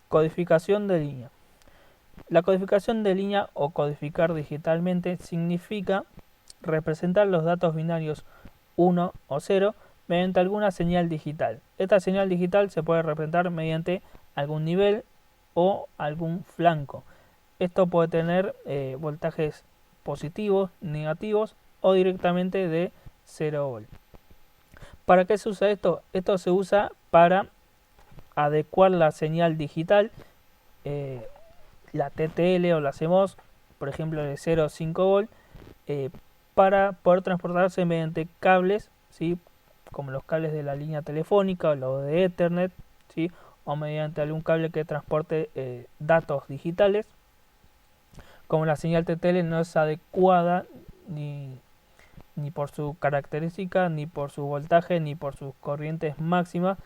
Codificación de línea. La codificación de línea o codificar digitalmente significa representar los datos binarios 1 o 0 mediante alguna señal digital. Esta señal digital se puede representar mediante algún nivel o algún flanco. Esto puede tener voltajes positivos, negativos o directamente de 0 volt. ¿Para qué se usa esto? Esto se usa para adecuar la señal digital, la TTL o la CMOS, por ejemplo de 0 a 5 volt, para poder transportarse mediante cables, ¿sí? Como los cables de la línea telefónica o los de Ethernet, ¿sí? O mediante algún cable que transporte datos digitales. Como la señal TTL no es adecuada ni por su característica, ni por su voltaje, ni por sus corrientes máximas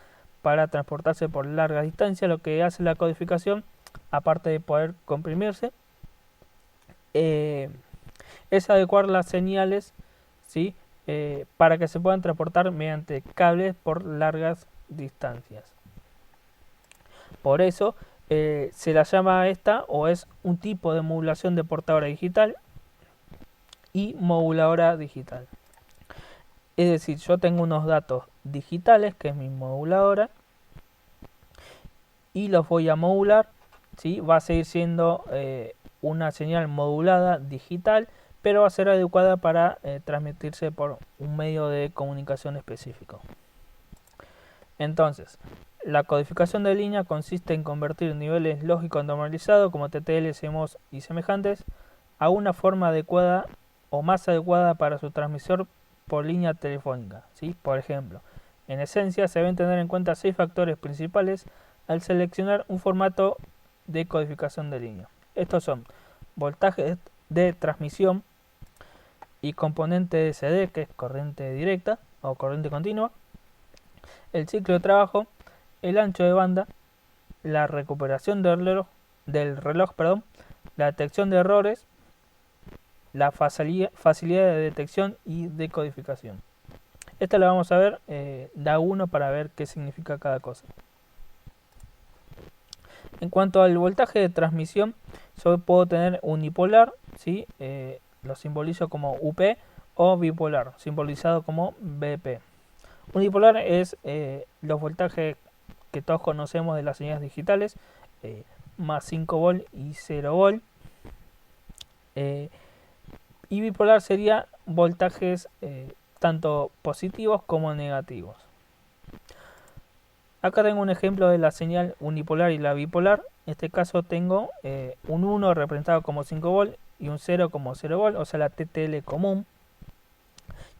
para transportarse por larga distancia, lo que hace la codificación, aparte de poder comprimirse, es adecuar las señales, ¿sí? Para que se puedan transportar mediante cables por largas distancias. Por eso se la llama esta, o es un tipo de modulación de portadora digital y moduladora digital. Es decir, yo tengo unos datos digitales, que es mi moduladora, y los voy a modular, ¿sí? Va a seguir siendo una señal modulada digital, pero va a ser adecuada para transmitirse por un medio de comunicación específico. Entonces, la codificación de línea consiste en convertir niveles lógicos normalizados como TTL, CMOS y semejantes a una forma adecuada o más adecuada para su transmisión por línea telefónica, ¿sí? Por ejemplo, en esencia se deben tener en cuenta 6 factores principales al seleccionar un formato de codificación de línea. Estos son voltaje de transmisión y componente DC, que es corriente directa o corriente continua, el ciclo de trabajo, el ancho de banda, la recuperación del reloj, la detección de errores, la facilidad de detección y de codificación. Esta la vamos a ver de a uno para ver qué significa cada cosa. En cuanto al voltaje de transmisión, yo puedo tener unipolar, ¿sí? Lo simbolizo como UP, o bipolar, simbolizado como BP. Unipolar es los voltajes que todos conocemos de las señales digitales, más 5 volt y 0 volt. Y bipolar sería voltajes tanto positivos como negativos. Acá tengo un ejemplo de la señal unipolar y la bipolar. En este caso tengo un 1 representado como 5 volt y un 0 como 0 volt, o sea la TTL común.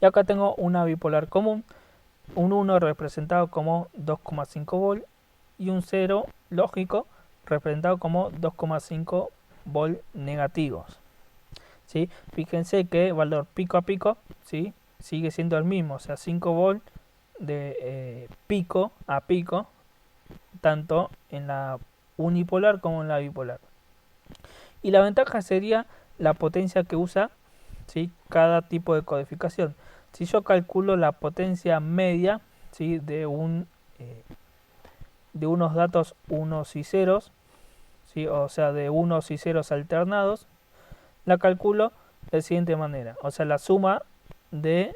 Y acá tengo una bipolar común, un 1 representado como 2,5 volt y un 0 lógico representado como 2,5 volt negativos. ¿Sí? Fíjense que el valor pico a pico, ¿sí? Sigue siendo el mismo, o sea 5 volt de pico a pico, tanto en la unipolar como en la bipolar. Y la ventaja sería la potencia que usa, ¿sí? Cada tipo de codificación. Si yo calculo la potencia media, ¿sí? de unos datos unos y ceros, ¿sí? O sea de unos y ceros alternados, la calculo de la siguiente manera, o sea la suma de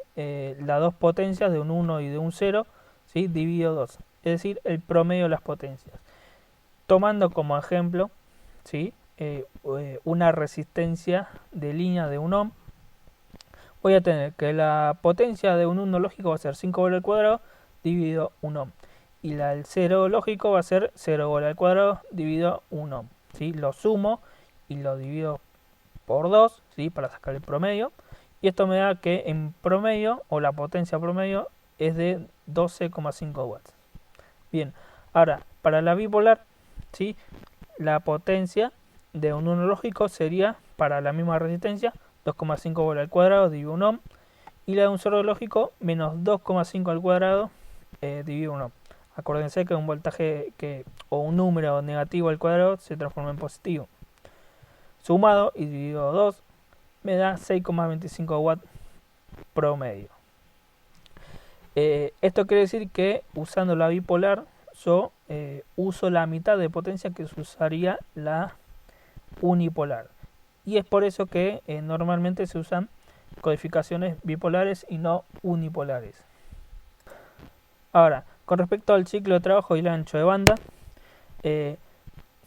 las dos potencias de un 1 y de un 0, ¿sí? Dividido 2, es decir, el promedio de las potencias. Tomando como ejemplo, ¿sí? Una resistencia de línea de 1 ohm, voy a tener que la potencia de un 1 lógico va a ser 5 volt al cuadrado dividido 1 ohm. Y la del 0 lógico va a ser 0 volt al cuadrado dividido 1 ohm. ¿Sí? Lo sumo y lo divido por 2, ¿sí? Para sacar el promedio. Y esto me da que en promedio, o la potencia promedio, es de 12,5 watts. Bien, ahora, para la bipolar, ¿sí? La potencia de un 1 lógico sería, para la misma resistencia, 2,5 volt al cuadrado dividido 1 ohm. Y la de un 0 lógico, menos 2,5 al cuadrado dividido 1 ohm. Acuérdense que un voltaje o un número negativo al cuadrado se transforma en positivo. Sumado y dividido 2 me da 6,25 watts promedio. Esto quiere decir que usando la bipolar yo uso la mitad de potencia que se usaría la unipolar. Y es por eso que normalmente se usan codificaciones bipolares y no unipolares. Ahora, con respecto al ciclo de trabajo y el ancho de banda,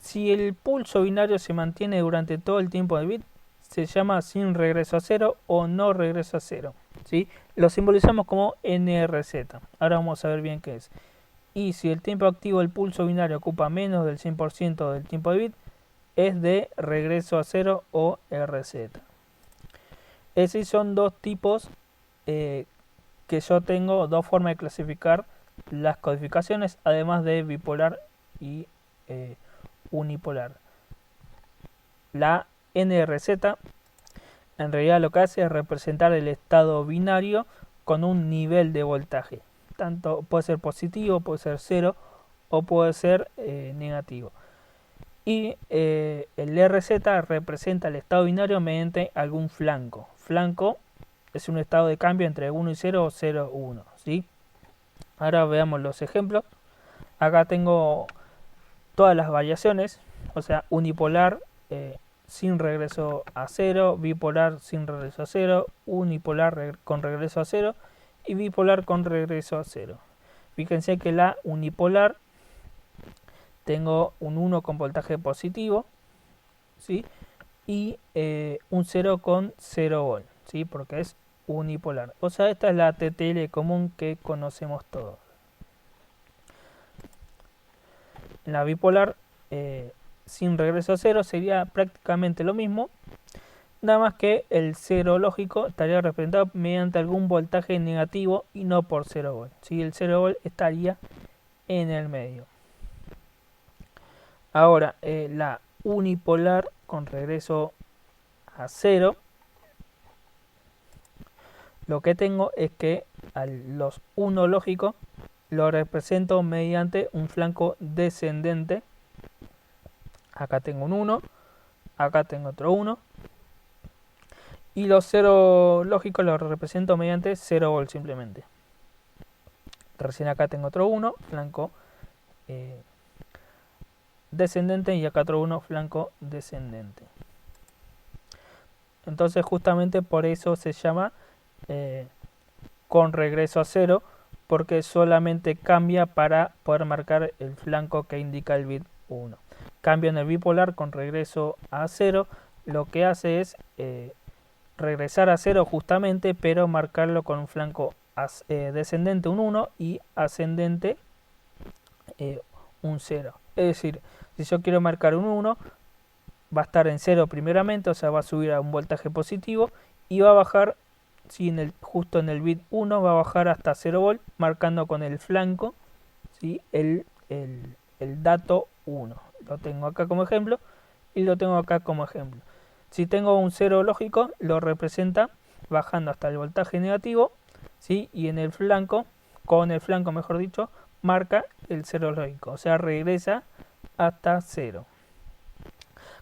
si el pulso binario se mantiene durante todo el tiempo del bit, se llama sin regreso a cero o no regreso a cero, ¿sí? Lo simbolizamos como NRZ. Ahora vamos a ver bien qué es. Y si el tiempo activo del pulso binario ocupa menos del 100% del tiempo de bit, es de regreso a cero o RZ. Es decir, son dos tipos que yo tengo, dos formas de clasificar las codificaciones, además de bipolar y unipolar. La NRZ en realidad lo que hace es representar el estado binario con un nivel de voltaje. Tanto puede ser positivo, puede ser cero o puede ser negativo. Y el RZ representa el estado binario mediante algún flanco. Flanco es un estado de cambio entre 1 y 0 o 0, 1. ¿Sí? Ahora veamos los ejemplos. Acá tengo todas las variaciones, o sea, unipolar sin regreso a 0, bipolar sin regreso a 0, unipolar con regreso a 0 y bipolar con regreso a 0. Fíjense que la unipolar tengo un 1 con voltaje positivo, ¿sí? Y un 0 con 0 volt, ¿sí? Porque es unipolar. O sea, esta es la TTL común que conocemos todos. La bipolar sin regreso a 0 sería prácticamente lo mismo, nada más que el 0 lógico estaría representado mediante algún voltaje negativo y no por 0 volt. ¿Sí? El 0 volt estaría en el medio. Ahora, la unipolar con regreso a 0, lo que tengo es que a los 1 lógicos lo represento mediante un flanco descendente. Acá tengo un 1, acá tengo otro 1. Y los 0 lógicos los represento mediante 0 volt simplemente. Recién acá tengo otro 1, flanco descendente, y acá otro 1, flanco descendente. Entonces justamente por eso se llama con regreso a 0, porque solamente cambia para poder marcar el flanco que indica el bit 1. Cambio en el bipolar con regreso a 0, lo que hace es regresar a 0 justamente, pero marcarlo con un flanco descendente un 1 y ascendente un 0. Es decir, si yo quiero marcar un 1, va a estar en 0 primeramente, o sea, va a subir a un voltaje positivo y va a bajar, si justo en el bit 1 va a bajar hasta 0 volt, marcando con el flanco, ¿sí? el dato 1. Lo tengo acá como ejemplo y lo tengo acá como ejemplo. Si tengo un 0 lógico, lo representa bajando hasta el voltaje negativo, ¿sí? Y en el flanco, con el flanco mejor dicho, marca el 0 lógico, o sea, regresa hasta 0.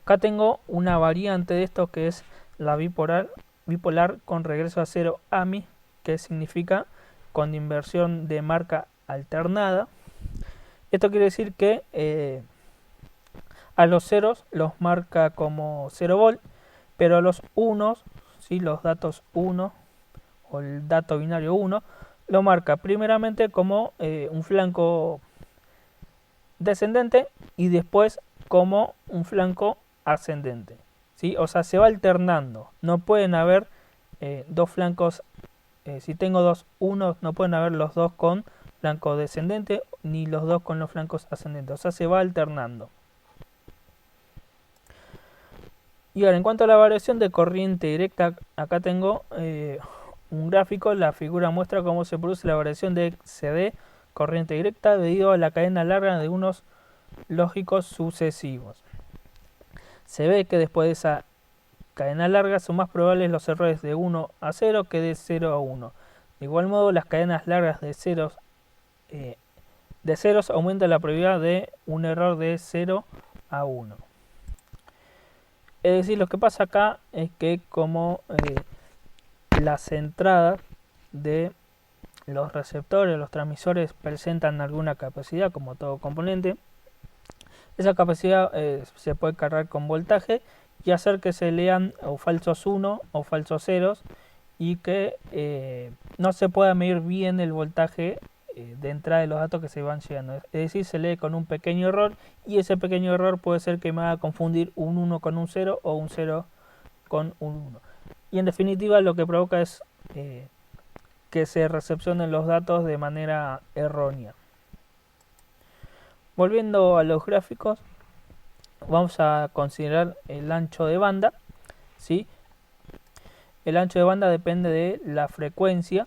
Acá tengo una variante de esto que es la bipolar con regreso a 0 AMI, que significa con inversión de marca alternada. Esto quiere decir que a los ceros los marca como 0 volt, pero a los unos, ¿sí? Los datos 1 o el dato binario 1 lo marca primeramente como un flanco descendente y después como un flanco ascendente, ¿sí? O sea, se va alternando. No pueden haber dos flancos, si tengo dos unos, no pueden haber los dos con flanco descendente ni los dos con los flancos ascendentes. O sea, se va alternando. Y ahora, en cuanto a la variación de corriente directa, acá tengo un gráfico. La figura muestra cómo se produce la variación de CD, corriente directa, debido a la cadena larga de unos lógicos sucesivos. Se ve que después de esa cadena larga son más probables los errores de 1 a 0 que de 0 a 1. De igual modo, las cadenas largas de ceros aumentan la probabilidad de un error de 0 a 1. Es decir, lo que pasa acá es que como las entradas de los receptores, los transmisores presentan alguna capacidad como todo componente. Esa capacidad se puede cargar con voltaje y hacer que se lean o falsos 1 o falsos ceros y que no se pueda medir bien el voltaje de entrada de los datos que se van llegando. Es decir, se lee con un pequeño error y ese pequeño error puede ser que me haga confundir un 1 con un 0 o un 0 con un 1. Y en definitiva lo que provoca es que se recepcionen los datos de manera errónea. Volviendo a los gráficos, vamos a considerar el ancho de banda, ¿sí? El ancho de banda depende de la frecuencia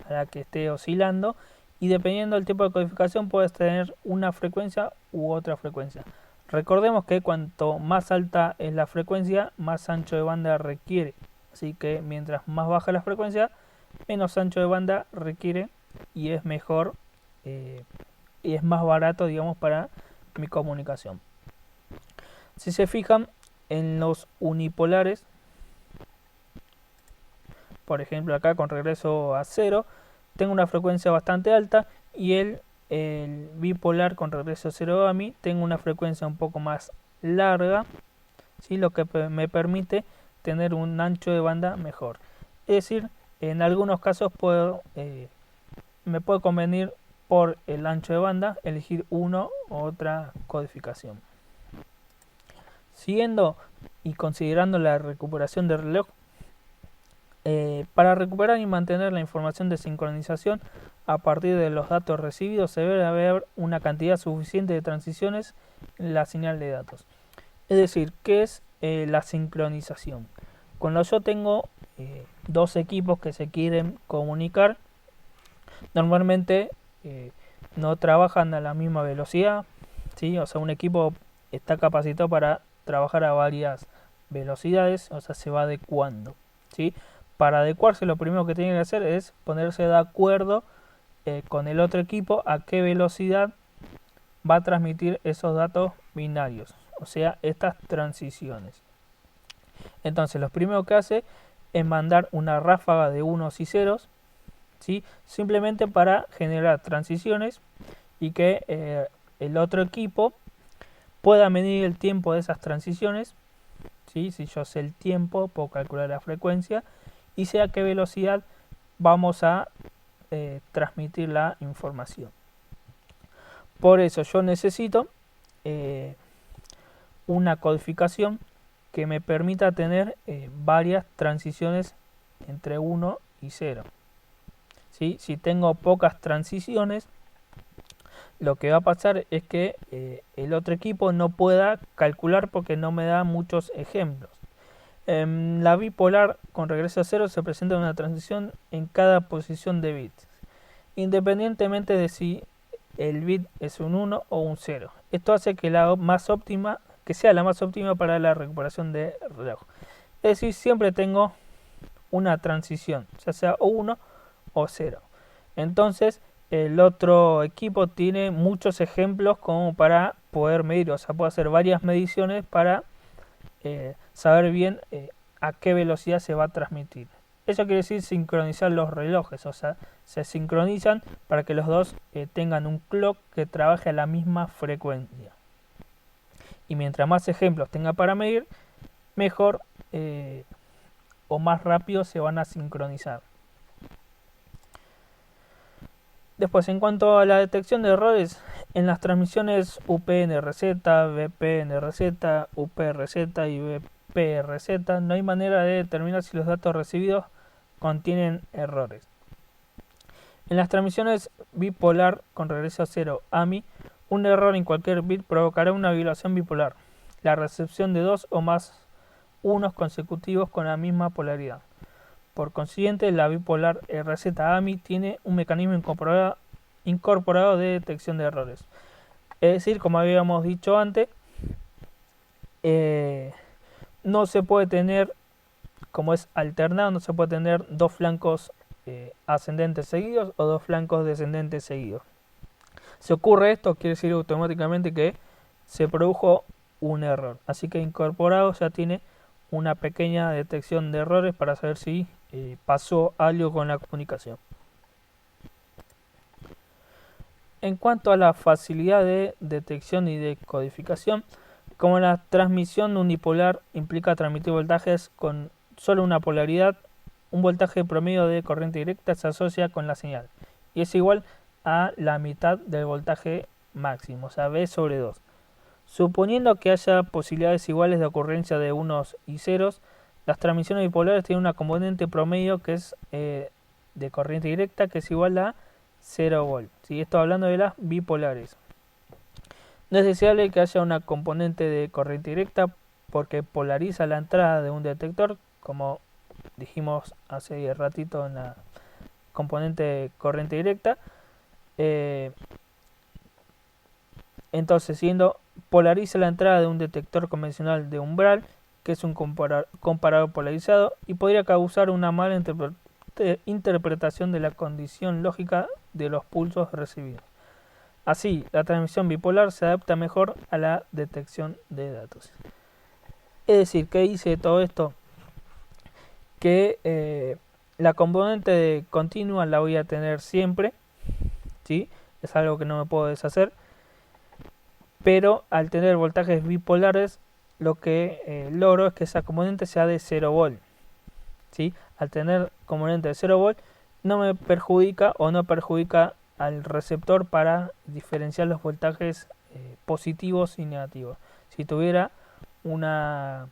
a la que esté oscilando y dependiendo del tipo de codificación puedes tener una frecuencia u otra frecuencia. Recordemos que cuanto más alta es la frecuencia, más ancho de banda requiere. Así que mientras más baja la frecuencia, menos ancho de banda requiere y es mejor y es más barato, digamos, para mi comunicación. Si se fijan en los unipolares, por ejemplo acá con regreso a 0, tengo una frecuencia bastante alta y el bipolar con regreso a 0 a mí tengo una frecuencia un poco más larga, ¿sí? Lo que me permite tener un ancho de banda mejor. Es decir, en algunos casos me puede convenir por el ancho de banda elegir uno u otra codificación. Siguiendo y considerando la recuperación del reloj, para recuperar y mantener la información de sincronización a partir de los datos recibidos se debe haber una cantidad suficiente de transiciones en la señal de datos. Es decir, ¿qué es la sincronización? Cuando yo tengo dos equipos que se quieren comunicar, normalmente no trabajan a la misma velocidad, ¿sí? O sea, un equipo está capacitado para trabajar a varias velocidades, o sea, se va adecuando, ¿sí? Para adecuarse lo primero que tiene que hacer es ponerse de acuerdo con el otro equipo a qué velocidad va a transmitir esos datos binarios, o sea, estas transiciones. Entonces, lo primero que hace es mandar una ráfaga de unos y ceros, ¿sí? Simplemente para generar transiciones y que el otro equipo pueda medir el tiempo de esas transiciones, ¿sí? Si yo sé el tiempo, puedo calcular la frecuencia y sé a qué velocidad vamos a transmitir la información. Por eso yo necesito una codificación que me permita tener varias transiciones entre 1 y 0. ¿Sí? Si tengo pocas transiciones, lo que va a pasar es que el otro equipo no pueda calcular porque no me da muchos ejemplos. La bipolar con regreso a 0 se presenta una transición en cada posición de bits, independientemente de si el bit es un 1 o un 0. Esto hace que sea la más óptima para la recuperación de reloj. Es decir, siempre tengo una transición, ya sea o 1 o 0. Entonces, el otro equipo tiene muchos ejemplos como para poder medir, o sea, puede hacer varias mediciones para saber bien a qué velocidad se va a transmitir. Eso quiere decir sincronizar los relojes, o sea, se sincronizan para que los dos tengan un clock que trabaje a la misma frecuencia. Y mientras más ejemplos tenga para medir, mejor o más rápido se van a sincronizar. Después, en cuanto a la detección de errores, en las transmisiones UPNRZ, VPNRZ, UPRZ y VPRZ no hay manera de determinar si los datos recibidos contienen errores. En las transmisiones bipolar con regreso a 0 AMI, un error en cualquier bit provocará una violación bipolar, la recepción de dos o más unos consecutivos con la misma polaridad. Por consiguiente, la bipolar RZ-AMI tiene un mecanismo incorporado de detección de errores. Es decir, como habíamos dicho antes, no se puede tener, como es alternado, no se puede tener dos flancos ascendentes seguidos o dos flancos descendentes seguidos. Si ocurre esto, quiere decir automáticamente que se produjo un error. Así que incorporado ya tiene una pequeña detección de errores para saber si pasó algo con la comunicación. En cuanto a la facilidad de detección y de codificación, como la transmisión unipolar implica transmitir voltajes con solo una polaridad, un voltaje promedio de corriente directa se asocia con la señal y es igual a la mitad del voltaje máximo, o sea, V sobre 2. Suponiendo que haya posibilidades iguales de ocurrencia de unos y ceros, las transmisiones bipolares tienen una componente promedio que es de corriente directa que es igual a 0 volt. ¿Sí? Esto hablando de las bipolares. No es deseable que haya una componente de corriente directa porque polariza la entrada de un detector, como dijimos hace ratito en la componente de corriente directa. Entonces, siendo polariza la entrada de un detector convencional de umbral, que es un comparador polarizado, y podría causar una mala interpretación de la condición lógica de los pulsos recibidos. Así, la transmisión bipolar se adapta mejor a la detección de datos. Es decir, ¿qué dice todo esto? Que la componente de continua la voy a tener siempre, ¿sí? Es algo que no me puedo deshacer, pero al tener voltajes bipolares, lo que logro es que esa componente sea de 0 volt, ¿sí? Al tener componente de 0 volt, no me perjudica o no perjudica al receptor para diferenciar los voltajes positivos y negativos. Si tuviera una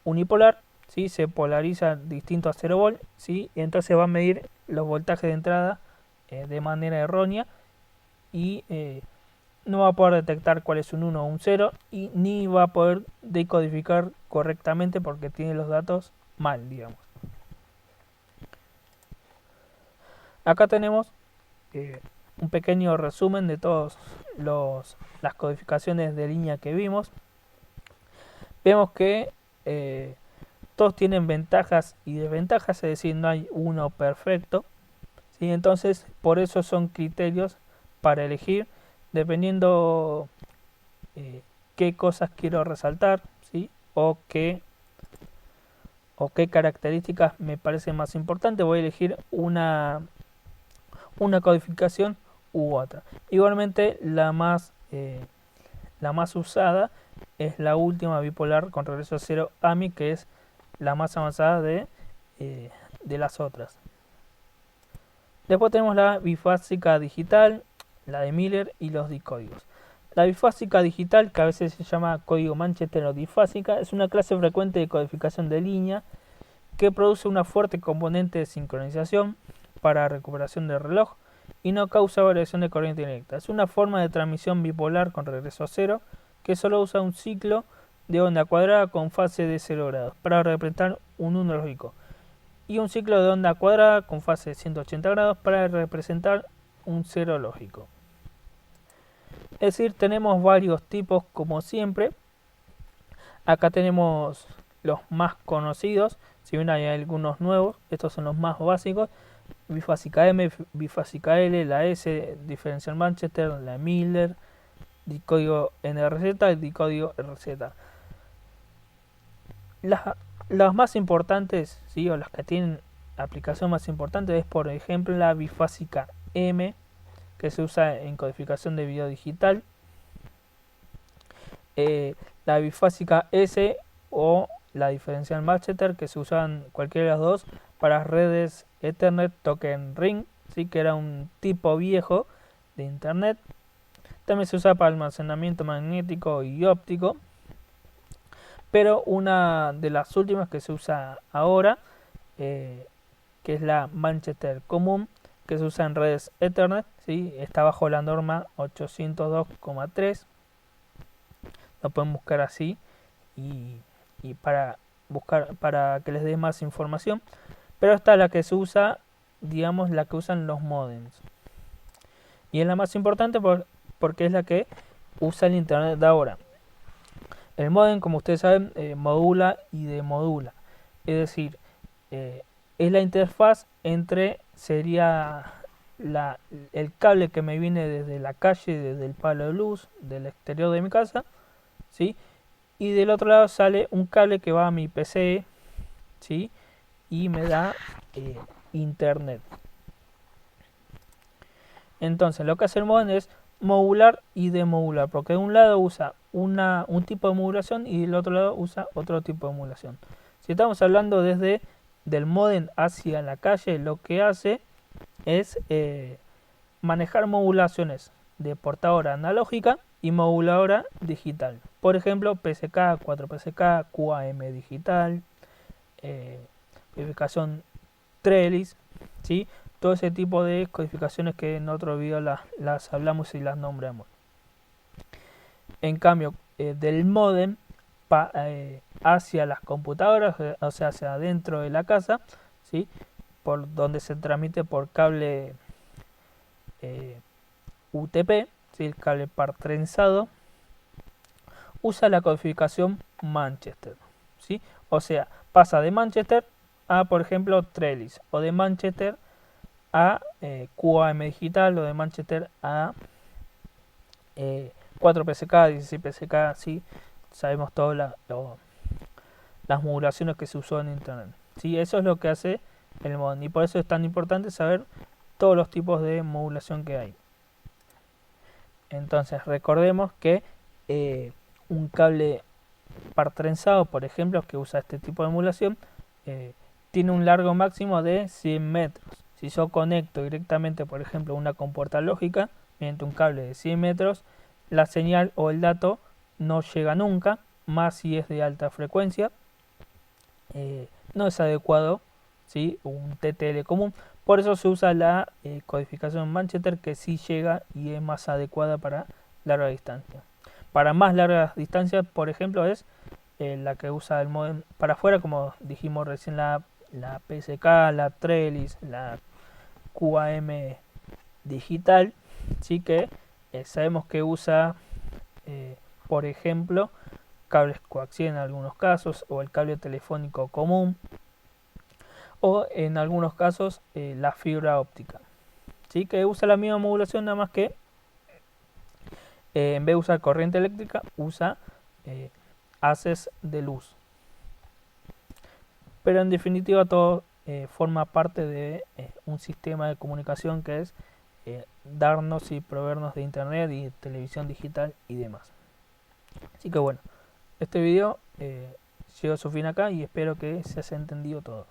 unipolar, ¿sí? Se polariza distinto a 0 volt, ¿sí? Y entonces va a medir los voltajes de entrada de manera errónea y no va a poder detectar cuál es un 1 o un 0 y ni va a poder decodificar correctamente porque tiene los datos mal, digamos. Acá tenemos un pequeño resumen de todas las codificaciones de línea que vimos. Vemos que todos tienen ventajas y desventajas, es decir, no hay uno perfecto, ¿sí? Entonces, por eso son criterios para elegir, dependiendo qué cosas quiero resaltar, ¿sí? o qué características me parecen más importantes, voy a elegir una codificación u otra. Igualmente, la más usada es la última bipolar con regreso a 0 AMI, que es la más avanzada de las otras. Después tenemos la bifásica digital, la de Miller y los dicódigos. La bifásica digital, que a veces se llama código Manchester o difásica, es una clase frecuente de codificación de línea que produce una fuerte componente de sincronización para recuperación del reloj y no causa variación de corriente directa. Es una forma de transmisión bipolar con regreso a 0 que solo usa un ciclo de onda cuadrada con fase de 0 grados para representar un 1 lógico y un ciclo de onda cuadrada con fase de 180 grados para representar un 0 lógico. Es decir, tenemos varios tipos como siempre. Acá tenemos los más conocidos, si bien hay algunos nuevos, estos son los más básicos: bifásica M, bifásica L, la S, diferencial Manchester, la Miller, dicódigo NRZ y dicódigo RZ. Las más importantes, ¿sí? o las que tienen aplicación más importante, es por ejemplo la bifásica M, que se usa en codificación de video digital, la bifásica S o la diferencial Manchester, que se usan cualquiera de las dos para redes Ethernet Token Ring, ¿sí? que era un tipo viejo de internet. También se usa para almacenamiento magnético y óptico, pero una de las últimas que se usa ahora, que es la Manchester común, que se usa en redes Ethernet, ¿sí? está bajo la norma 802,3. Lo pueden buscar así y para que les dé más información. Pero esta es la que se usa, digamos, la que usan los modems. Y es la más importante porque es la que usa el internet de ahora. El modem, como ustedes saben, modula y demodula. Es decir, es la interfaz sería el cable que me viene desde la calle, desde el palo de luz, del exterior de mi casa, ¿sí? Y del otro lado sale un cable que va a mi PC, ¿sí? Y me da internet. Entonces, lo que hace el modem es modular y demodular, porque de un lado usa un tipo de modulación y del otro lado usa otro tipo de modulación. Si estamos hablando desde del módem hacia la calle, lo que hace es manejar modulaciones de portadora analógica y moduladora digital. Por ejemplo, PSK, 4PSK, QAM digital, codificación Trellis, ¿sí? Todo ese tipo de codificaciones que en otro video las hablamos y las nombramos. En cambio, del modem hacia las computadoras, o sea, hacia adentro de la casa, ¿sí? Por donde se transmite por cable UTP, ¿sí? El cable par trenzado, usa la codificación Manchester, ¿sí? O sea, pasa de Manchester a, por ejemplo, Trellis, o de Manchester a QAM digital, o de Manchester a 4PSK, 16PSK, ¿sí? Sabemos todas las modulaciones que se usó en internet, ¿sí? Eso es lo que hace el modem, y por eso es tan importante saber todos los tipos de modulación que hay. Entonces recordemos que un cable par trenzado, por ejemplo, que usa este tipo de modulación, tiene un largo máximo de 100 metros. Si yo conecto directamente, por ejemplo, una compuerta lógica mediante un cable de 100 metros, la señal o el dato no llega nunca, más si es de alta frecuencia. No es adecuado, ¿sí? Un TTL común. Por eso se usa la codificación Manchester, que sí llega y es más adecuada para larga distancia. Para más largas distancias, por ejemplo, es la que usa el modem para afuera, como dijimos recién, la PSK, la Trellis, la QAM digital, sí, que sabemos que usa, por ejemplo, cables coaxiales en algunos casos, o el cable telefónico común, o en algunos casos la fibra óptica, ¿sí? Que usa la misma modulación, nada más que en vez de usar corriente eléctrica, usa haces de luz. Pero en definitiva todo forma parte de un sistema de comunicación que es darnos y proveernos de internet y televisión digital y demás. Así que bueno, este video llegó a su fin acá y espero que se haya entendido todo.